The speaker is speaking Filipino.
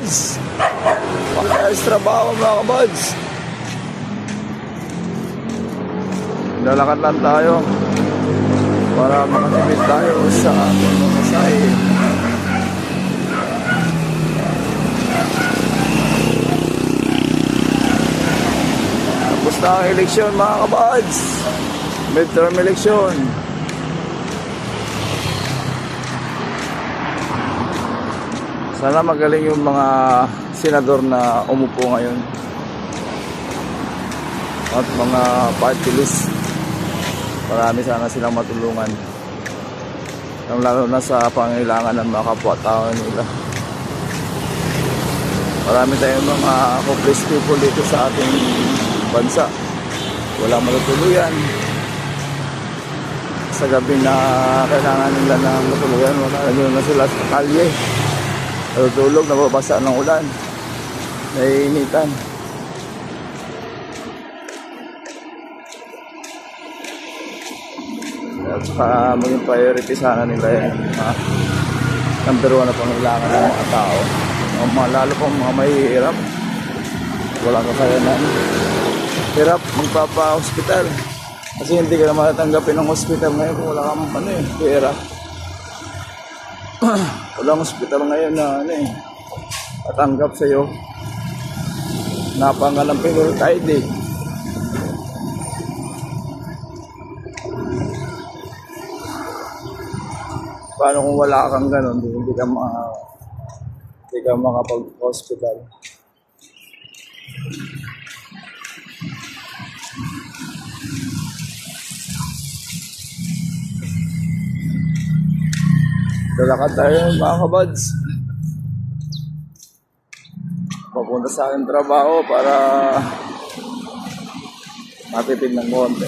kabads. Pang-ayos trabaho mga kabads. Lalakad lang tayo para makatipid tayo sa pamasahe. Tapos na ang eleksyon mga kabads. Midterm election. Sana magaling yung mga senador na umupo ngayon at mga party list. Marami sana silang matulungan, lalo na sa pangailangan ng mga kapwa-tao nila. Marami tayong mga hopeless people dito sa ating bansa. Walang matutuluyan. Sa gabi na kailangan nila ng matuluyan, wala na sila sa kalye. Natutulog, nababasa ng ulan, naiinitan. At saka maging priority sana nila yan. Number 1 na pangailangan ng mga tao. Lalo pang mga mahihirap, walang kakayanan. Hirap magpapa-hospital kasi hindi ka na matatanggapin ng hospital ngayon kung wala kang pera. Walang hospital ngayon na tatanggap sa iyo. Napangalang Pinoy ID. Paano kung wala kang ganun, hindi ka makapag-hospital. Lalakad tayo mga kabads. Papunta sa aking trabaho para matipid ng konti.